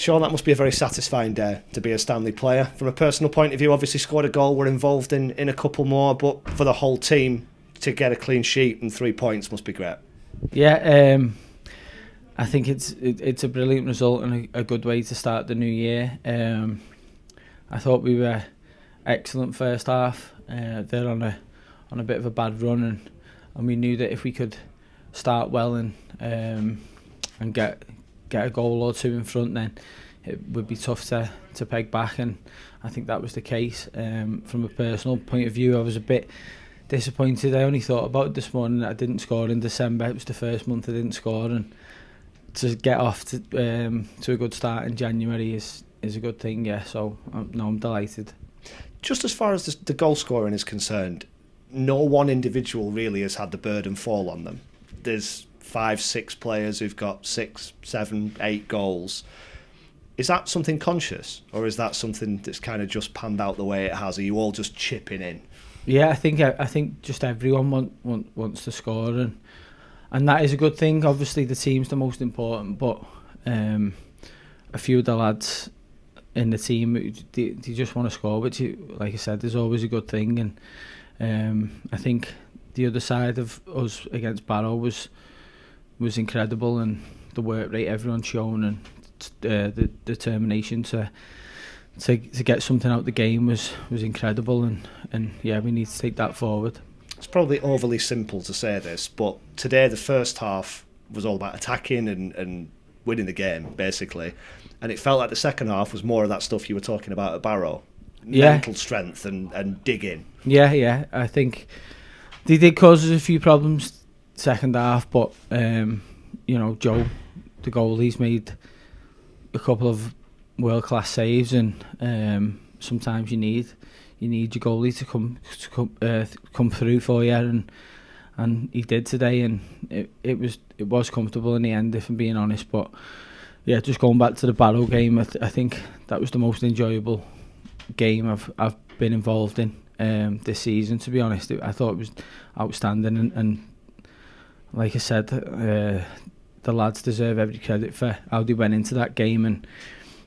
Shaun, that must be a very satisfying day to be a Stanley player. From a personal point of view, obviously scored a goal, we're involved in a couple more, but for the whole team to get a clean sheet and 3 points must be great. Yeah, I think it's a brilliant result and a good way to start the new year. I thought we were excellent first half. They're on a bit of a bad run, and we knew that if we could start well and get a goal or two in front, then it would be tough to peg back, and I think that was the case. From a personal point of view, I was a bit disappointed. I only thought about it this morning that I didn't score in December. It was the first month I didn't score, and to get off to a good start in January is a good thing. Yeah, so I'm delighted. Just as far as the goal scoring is concerned, no one individual really has had the burden fall on them. There's 5-6 players who've got 6, 7, 8 goals. Is that something conscious, or is that something that's kind of just panned out the way it has? Are you all just chipping in? Yeah, I think just everyone wants to score, and that is a good thing. Obviously, the team's the most important, but a few of the lads in the team, they just want to score, which, like I said, is always a good thing. And I think the other side of us against Barrow was incredible, and the work rate everyone's shown and the determination to get something out of the game was incredible, and yeah, we need to take that forward. It's probably overly simple to say this, but today the first half was all about attacking and winning the game, basically, and it felt like the second half was more of that stuff you were talking about at Barrow. Mental strength and digging. Yeah, I think they did cause us a few problems second half, but Joe, the goalie's made a couple of world-class saves, and sometimes you need your goalie to come through for you, and he did today, and it was comfortable in the end, if I'm being honest. But yeah, just going back to the Barrow game, I think that was the most enjoyable game I've been involved in this season, to be honest. I thought it was outstanding, and like I said, the lads deserve every credit for how they went into that game,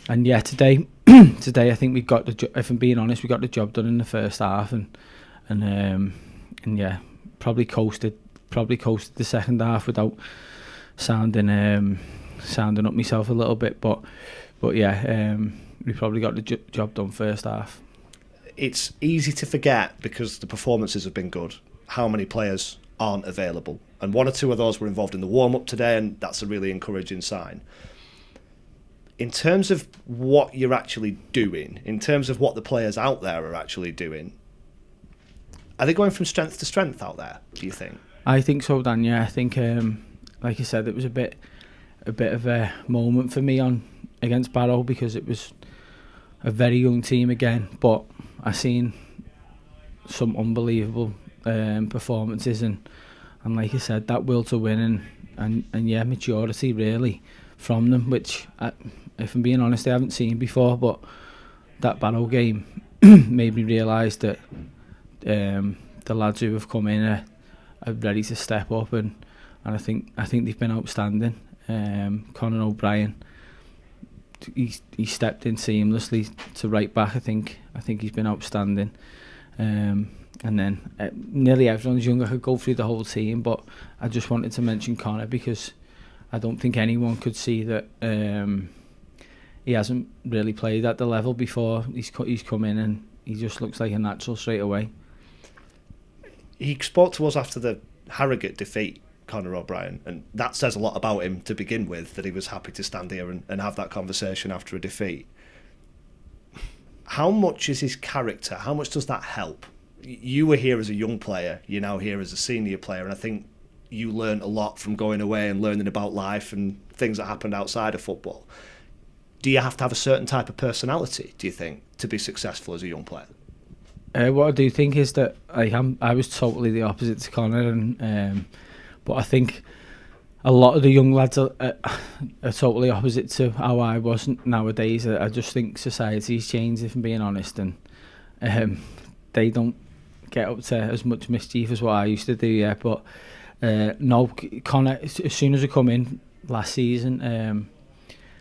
and yeah, today I think we got if I'm being honest, we got the job done in the first half, and yeah, probably coasted the second half without sounding up myself a little bit, but yeah, we probably got the job done first half. It's easy to forget, because the performances have been good, how many players aren't available, and 1 or 2 of those were involved in the warm-up today, and that's a really encouraging sign. In terms of what you're actually doing, in terms of what the players out there are actually doing, are they going from strength to strength out there, do you think? I think so, Dan. Yeah, I think, like I said, it was a bit of a moment for me against Barrow, because it was a very young team again, but I seen some unbelievable performances, and like I said, that will to win and yeah, maturity really from them, which if I'm being honest, I haven't seen before. But that Barrow game made me realise that the lads who have come in are ready to step up, and I think they've been outstanding. Conor O'Brien, he stepped in seamlessly to right back. I think he's been outstanding. And then nearly everyone's young. I could go through the whole team, but I just wanted to mention Conor, because I don't think anyone could see that he hasn't really played at the level before. He's come in, and he just looks like a natural straight away. He spoke to us after the Harrogate defeat, Conor O'Brien, and that says a lot about him to begin with, that he was happy to stand here and have that conversation after a defeat. How much is his character? How much does that help? You were here as a young player, you're now here as a senior player, and I think you learned a lot from going away and learning about life and things that happened outside of football. Do you have to have a certain type of personality, do you think, to be successful as a young player? What I do think is that I was totally the opposite to Conor, but I think a lot of the young lads are totally opposite to how I was nowadays. I just think society's changed, if I'm being honest, and they don't get up to as much mischief as what I used to do yet. But no, Conor, as soon as I come in last season,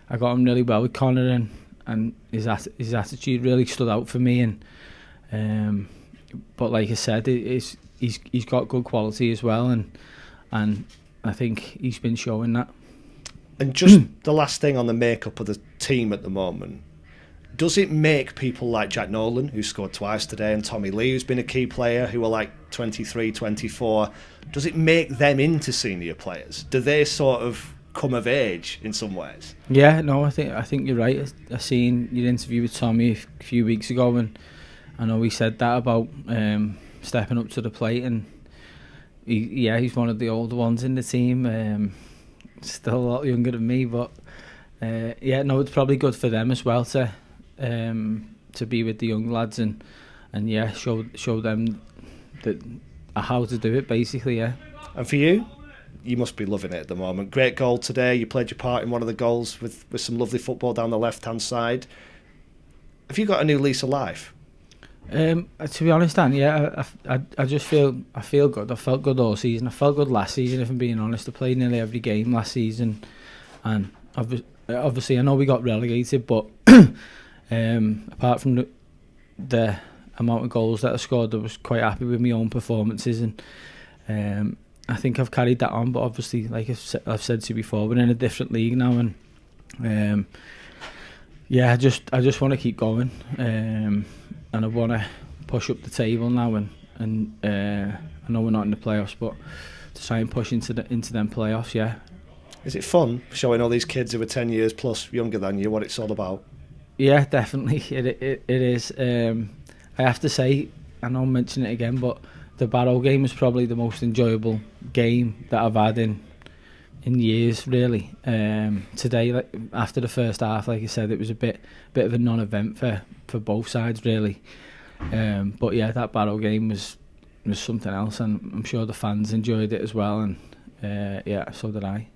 I got on really well with Connor, and his attitude really stood out for me. And but like I said, he's got good quality as well, and I think he's been showing that. And just the last thing on the makeup of the team at the moment, does it make people like Jack Nolan, who scored twice today, and Tommy Lee, who's been a key player, who are like 23, 24, does it make them into senior players? Do they sort of come of age in some ways? Yeah, no, I think you're right. I seen your interview with Tommy a few weeks ago, and I know he said that about stepping up to the plate, and he's one of the older ones in the team. Still a lot younger than me, but it's probably good for them as well to be with the young lads and show them that how to do it, basically. Yeah. And for you must be loving it at the moment. Great goal today. You played your part in one of the goals with some lovely football down the left hand side. Have you got a new lease of life? To be honest, Dan, I just feel good. I felt good all season. I felt good last season, if I'm being honest. I played nearly every game last season, and obviously I know we got relegated, but apart from the amount of goals that I scored, I was quite happy with my own performances, and I think I've carried that on. But obviously, like I've said to you before, we're in a different league now, and I just want to keep going. And I want to push up the table now, and I know we're not in the playoffs, but to try and push into them playoffs. Yeah. Is it fun showing all these kids who are 10 years plus younger than you what it's all about? Yeah, definitely. It is. I have to say, I know I'll mention it again, but the Barrow game is probably the most enjoyable game that I've had in years, really. Today, like, after the first half, like I said, it was a bit of a non-event for both sides, really. But yeah, that Barrow game was something else, and I'm sure the fans enjoyed it as well, and so did I.